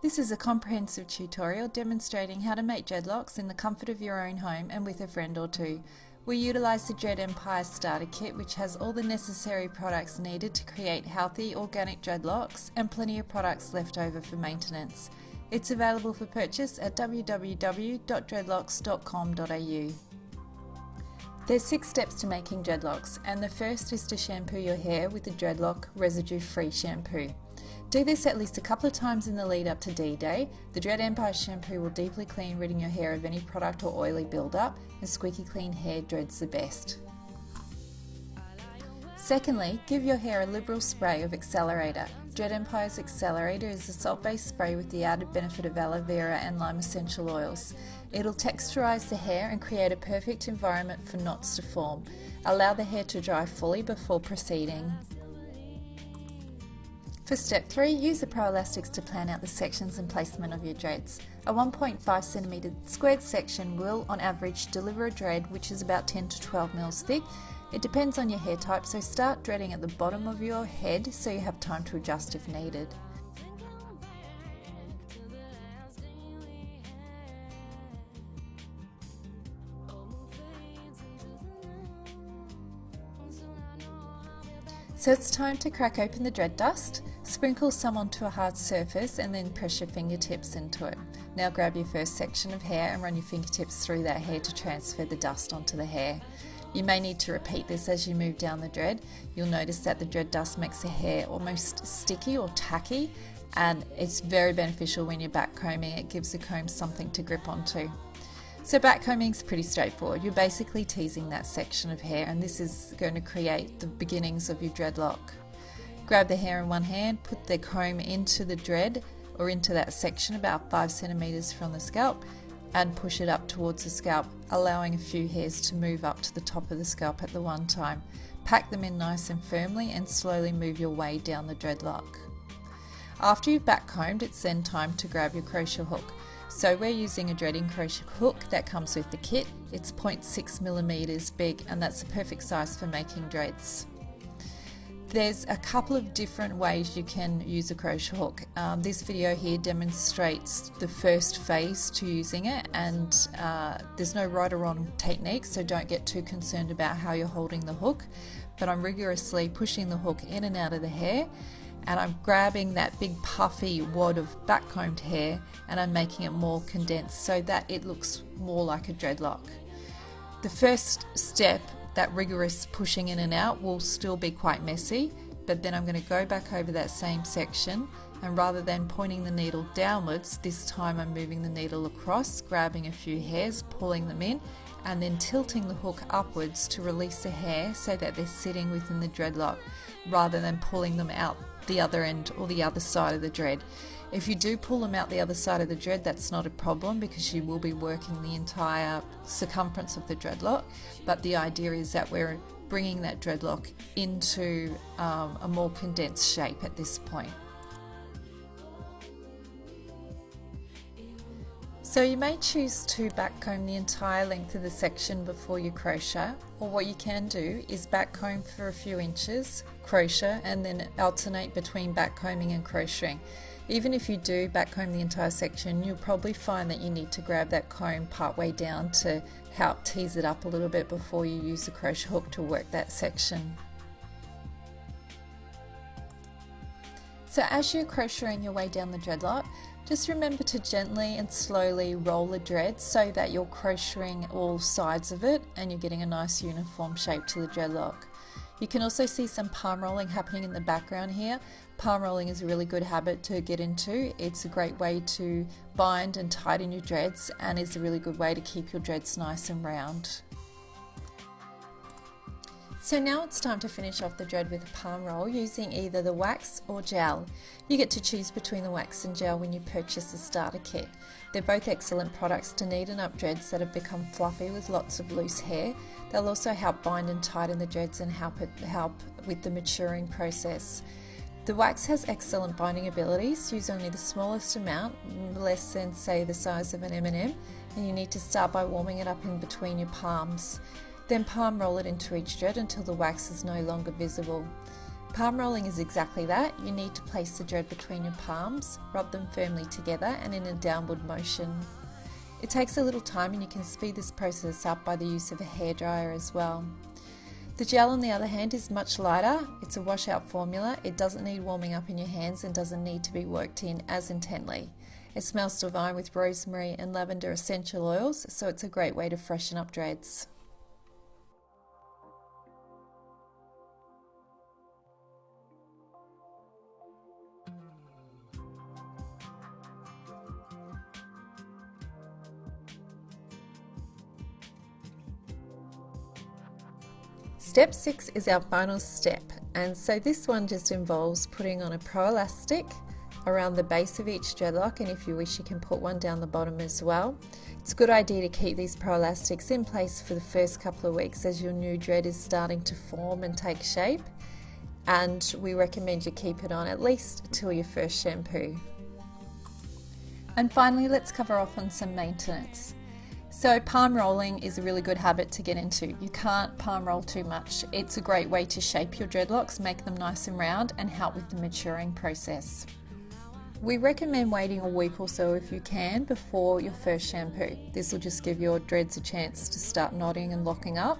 This is a comprehensive tutorial demonstrating how to make dreadlocks in the comfort of your own home and with a friend or two. We utilise the Dread Empire Starter Kit, which has all the necessary products needed to create healthy organic dreadlocks and plenty of products left over for maintenance. It's available for purchase at www.dreadlocks.com.au. There's 6 steps to making dreadlocks, and the first is to shampoo your hair with the Dreadlock residue-free shampoo. Do this at least a couple of times in the lead up to D-Day. The Dread Empire shampoo will deeply clean, ridding your hair of any product or oily buildup, and squeaky clean hair dreads the best. Secondly, give your hair a liberal spray of Accelerator. Dread Empire's Accelerator is a salt-based spray with the added benefit of aloe vera and lime essential oils. It'll texturize the hair and create a perfect environment for knots to form. Allow the hair to dry fully before proceeding. For step 3, use the Pro Elastics to plan out the sections and placement of your dreads. A 1.5cm squared section will, on average, deliver a dread which is about 10 to 12 mils thick. It depends on your hair type, so start dreading at the bottom of your head so you have time to adjust if needed. So it's time to crack open the dread dust. Sprinkle some onto a hard surface and then press your fingertips into it. Now grab your first section of hair and run your fingertips through that hair to transfer the dust onto the hair. You may need to repeat this as you move down the dread. You'll notice that the dread dust makes the hair almost sticky or tacky, and it's very beneficial when you're back combing. It gives the comb something to grip onto. So back combing is pretty straightforward. You're basically teasing that section of hair, and this is going to create the beginnings of your dreadlock. Grab the hair in one hand, put the comb into the dread or into that section about 5 centimeters from the scalp, and push it up towards the scalp, allowing a few hairs to move up to the top of the scalp at the one time. Pack them in nice and firmly and slowly move your way down the dreadlock. After you've back combed, it's then time to grab your crochet hook. So we're using a dreading crochet hook that comes with the kit. It's 0.6mm big, and that's the perfect size for making dreads. There's a couple of different ways you can use a crochet hook. This video here demonstrates the first phase to using it, and there's no right or wrong technique, so don't get too concerned about how you're holding the hook. But I'm rigorously pushing the hook in and out of the hair, and I'm grabbing that big puffy wad of back combed hair and I'm making it more condensed so that it looks more like a dreadlock. The first step, that rigorous pushing in and out, will still be quite messy, but then I'm going to go back over that same section, and rather than pointing the needle downwards, this time I'm moving the needle across, grabbing a few hairs, pulling them in, and then tilting the hook upwards to release the hair so that they're sitting within the dreadlock rather than pulling them out the other end or the other side of the dread. If you do pull them out the other side of the dread, that's not a problem because you will be working the entire circumference of the dreadlock, but the idea is that we're bringing that dreadlock into a more condensed shape at this point. So you may choose to back comb the entire length of the section before you crochet, or what you can do is back comb for a few inches, crochet, and then alternate between back combing and crocheting. Even if you do back comb the entire section, you'll probably find that you need to grab that comb part way down to help tease it up a little bit before you use the crochet hook to work that section. So as you're crocheting your way down the dreadlock, just remember to gently and slowly roll the dread so that you're crocheting all sides of it and you're getting a nice uniform shape to the dreadlock. You can also see some palm rolling happening in the background here. Palm rolling is a really good habit to get into. It's a great way to bind and tighten your dreads, and is a really good way to keep your dreads nice and round. So now it's time to finish off the dread with a palm roll using either the wax or gel. You get to choose between the wax and gel when you purchase the starter kit. They're both excellent products to neaten up dreads that have become fluffy with lots of loose hair. They'll also help bind and tighten the dreads and help with the maturing process. The wax has excellent binding abilities. Use only the smallest amount, less than say the size of an M&M, and you need to start by warming it up in between your palms. Then palm roll it into each dread until the wax is no longer visible. Palm rolling is exactly that. You need to place the dread between your palms, rub them firmly together and in a downward motion. It takes a little time and you can speed this process up by the use of a hairdryer as well. The gel on the other hand is much lighter. It's a washout formula. It doesn't need warming up in your hands and doesn't need to be worked in as intently. It smells divine with rosemary and lavender essential oils, so it's a great way to freshen up dreads. Step 6 is our final step, and so this one just involves putting on a pro elastic around the base of each dreadlock, and if you wish you can put one down the bottom as well. It's a good idea to keep these pro elastics in place for the first couple of weeks as your new dread is starting to form and take shape, and we recommend you keep it on at least till your first shampoo. And finally, let's cover off on some maintenance. So palm rolling is a really good habit to get into. You can't palm roll too much. It's a great way to shape your dreadlocks, make them nice and round, and help with the maturing process. We recommend waiting a week or so if you can before your first shampoo. This will just give your dreads a chance to start knotting and locking up.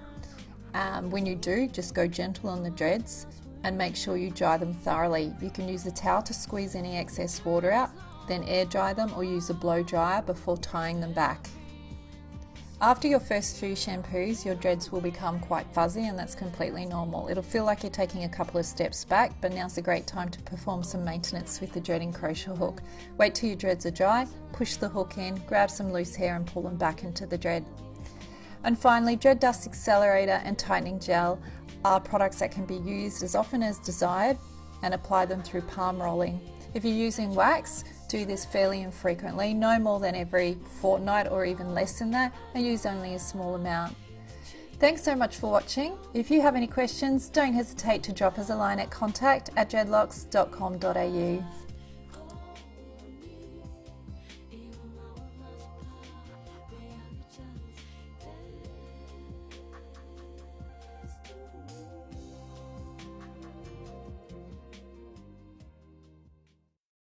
When you do, just go gentle on the dreads and make sure you dry them thoroughly. You can use a towel to squeeze any excess water out, then air dry them or use a blow dryer before tying them back. After your first few shampoos, your dreads will become quite fuzzy, and that's completely normal. It'll feel like you're taking a couple of steps back, but now's a great time to perform some maintenance with the dreading crochet hook. Wait till your dreads are dry, push the hook in, grab some loose hair and pull them back into the dread. And finally, Dread Dust Accelerator and Tightening Gel are products that can be used as often as desired and apply them through palm rolling. If you're using wax, do this fairly infrequently, no more than every fortnight or even less than that, and use only a small amount. Thanks so much for watching. If you have any questions, don't hesitate to drop us a line at contact@dreadlocks.com.au.